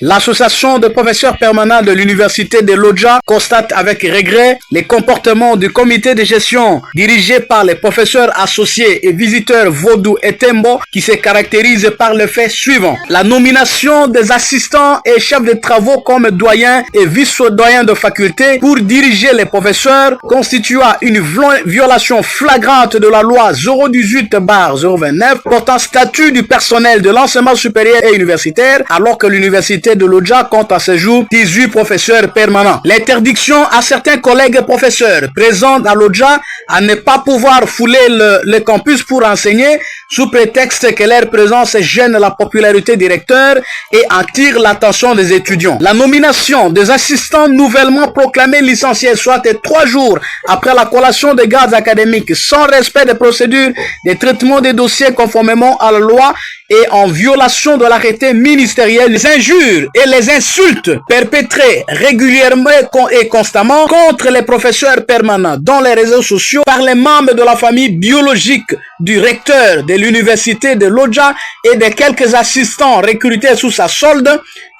L'association de professeurs permanents de l'université de Lodja constate avec regret les comportements du comité de gestion dirigé par les professeurs associés et visiteurs Vodou et Tembo qui se caractérise par le fait suivant. La nomination des assistants et chefs de travaux comme doyens et vice-doyens de faculté pour diriger les professeurs constitua une violation flagrante de la loi 018/029 portant statut du personnel de l'enseignement supérieur et universitaire alors que l'université de Lodja compte à ce jour 18 professeurs permanents. L'interdiction à certains collègues professeurs présents à Lodja à ne pas pouvoir fouler le campus pour enseigner sous prétexte que leur présence gêne la popularité des recteurs et attire l'attention des étudiants. La nomination des assistants nouvellement proclamés licenciés, soit 3 jours après la collation des gardes académiques sans respect des procédures de traitement des dossiers conformément à la loi et en violation de l'arrêté ministériel, les injures et les insultes perpétrées régulièrement et constamment contre les professeurs permanents dans les réseaux sociaux par les membres de la famille biologique du recteur de l'université de Lodja et de quelques assistants recrutés sous sa solde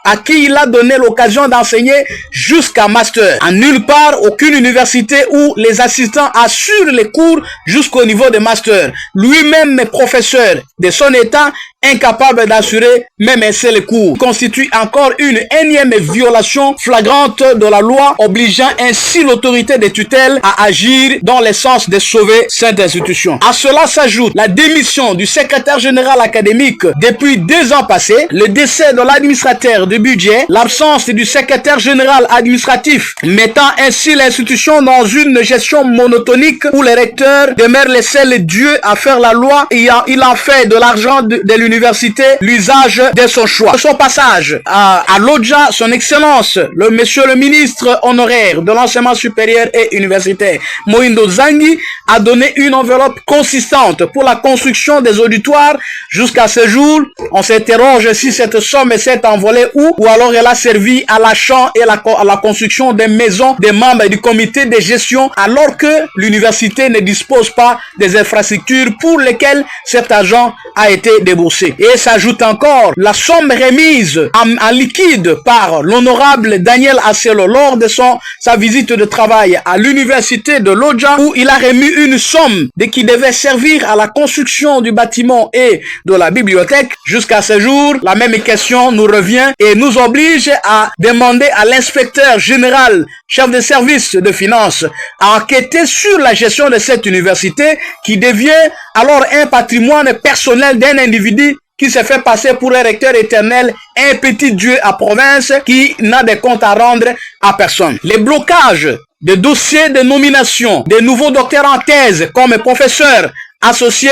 à qui il a donné l'occasion d'enseigner jusqu'à master. En nulle part, aucune université où les assistants assurent les cours jusqu'au niveau de master. Lui-même est professeur de son état, incapable d'assurer même un seul cours, constitue encore une énième violation flagrante de la loi, obligeant ainsi l'autorité de tutelle à agir dans le sens de sauver cette institution. À cela s'ajoute la démission du secrétaire général académique depuis 2 ans passés, le décès de l'administrateur du budget, l'absence du secrétaire général administratif, mettant ainsi l'institution dans une gestion monotonique où le recteur demeure le seul dieu à faire la loi et il en fait de l'argent de l'université l'usage de son choix. De son passage à Lodja, son excellence, monsieur le ministre honoraire de l'enseignement supérieur et universitaire, Mohindo Zangi, a donné une enveloppe consistante pour la construction des auditoires. Jusqu'à ce jour, on s'interroge si cette somme s'est envolée ou alors elle a servi à l'achat et à la construction des maisons des membres du comité de gestion alors que l'université ne dispose pas des infrastructures pour lesquelles cet argent a été déboursé. Et s'ajoute encore la somme remise en liquide par l'honorable Daniel Asselo lors de sa visite de travail à l'université de Lodja où il a remis une somme qui devait servir à la construction du bâtiment et de la bibliothèque. Jusqu'à ce jour, la même question nous revient et nous oblige à demander à l'inspecteur général, chef de service de finances, à enquêter sur la gestion de cette université qui devient alors un patrimoine personnel d'un individu qui se fait passer pour un recteur éternel, un petit dieu à province qui n'a de comptes à rendre à personne. Les blocages de dossiers de nomination des nouveaux docteurs en thèse comme professeurs associés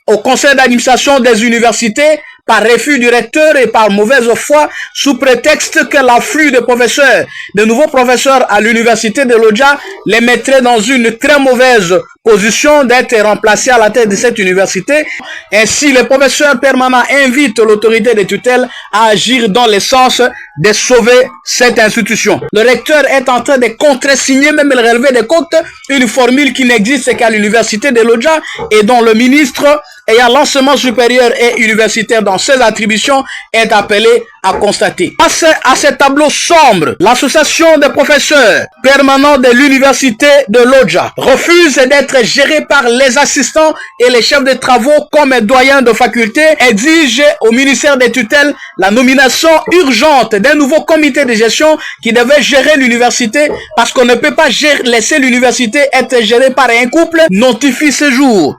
au conseil d'administration des universités par refus du recteur et par mauvaise foi, sous prétexte que l'afflux de nouveaux professeurs à l'université de Lodja les mettrait dans une très mauvaise position d'être remplacés à la tête de cette université. Ainsi, les professeurs permanents invitent l'autorité de tutelle à agir dans le sens de sauver cette institution. Le recteur est en train de contresigner, même le relevé des comptes, une formule qui n'existe qu'à l'université de Lodja et dont le ministre ayant l'enseignement supérieur et universitaire dans ses attributions est appelé à constater. Face à ce tableau sombre, l'association des professeurs permanents de l'université de Lodja refuse d'être gérée par les assistants et les chefs de travaux comme doyens de faculté, exige au ministère des tutelles la nomination urgente d'un nouveau comité de gestion qui devait gérer l'université parce qu'on ne peut pas laisser l'université être gérée par un couple, notifie ce jour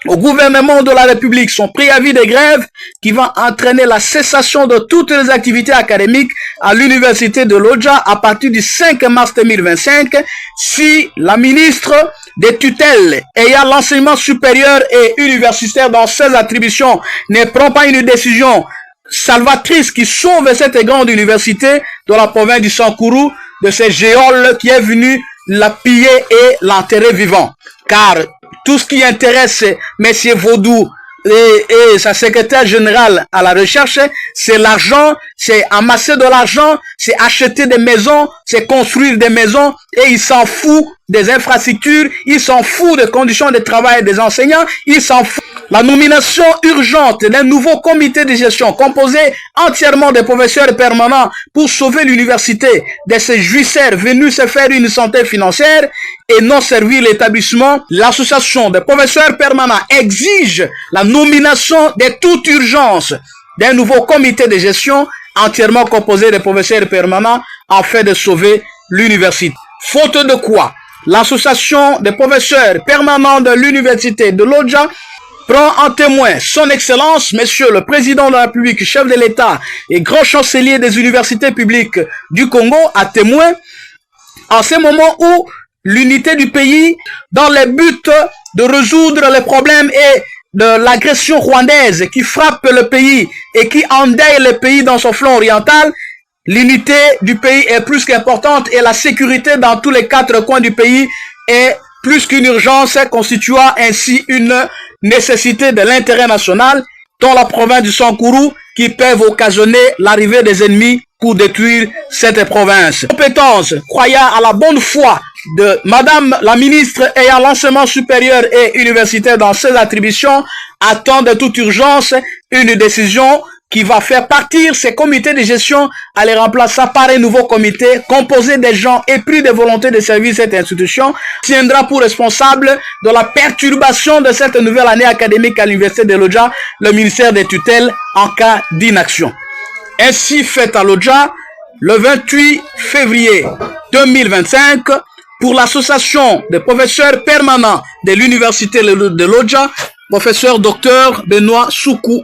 au gouvernement de la République son préavis de grève qui va entraîner la cessation de toutes les activités académiques à l'université de Lodja à partir du 5 mars 2025 si la ministre des tutelles ayant l'enseignement supérieur et universitaire dans ses attributions ne prend pas une décision salvatrice qui sauve cette grande université de la province du Sankourou de ce géole qui est venu la piller et l'enterrer vivant. Car tout ce qui intéresse M. Vodou et sa secrétaire générale à la recherche, c'est l'argent, c'est amasser de l'argent, c'est acheter des maisons, c'est construire des maisons et il s'en fout des infrastructures, il s'en fout des conditions de travail des enseignants, il s'en fout la nomination urgente d'un nouveau comité de gestion composé entièrement des professeurs permanents pour sauver l'université de ces jouisseurs venus se faire une santé financière et non servir l'établissement. L'association des professeurs permanents exige la nomination de toute urgence d'un nouveau comité de gestion entièrement composé des professeurs permanents afin de sauver l'université. Faute de quoi, l'association des professeurs permanents de l'université de Lodja prend en témoin son Excellence, Monsieur le Président de la République, chef de l'État et grand chancelier des universités publiques du Congo, à témoin en ce moment où l'unité du pays, dans le but de résoudre les problèmes et de l'agression rwandaise qui frappe le pays et qui endeuille le pays dans son flanc oriental, l'unité du pays est plus qu'importante et la sécurité dans tous les 4 coins du pays est plus qu'une urgence, constituant ainsi une nécessité de l'intérêt national dans la province du Sankourou qui peuvent occasionner l'arrivée des ennemis pour détruire cette province. Compétence, croyant à la bonne foi de Madame la ministre ayant l'enseignement supérieur et universitaire dans ses attributions, attend de toute urgence une décision qui va faire partir ces comités de gestion à les remplacer par un nouveau comité composé des gens épris de volonté de servir cette institution, tiendra pour responsable de la perturbation de cette nouvelle année académique à l'université de Lodja le ministère des tutelles en cas d'inaction. Ainsi fait à Lodja le 28 février 2025 pour l'association des professeurs permanents de l'université de Lodja, professeur Dr Benoît Soukou.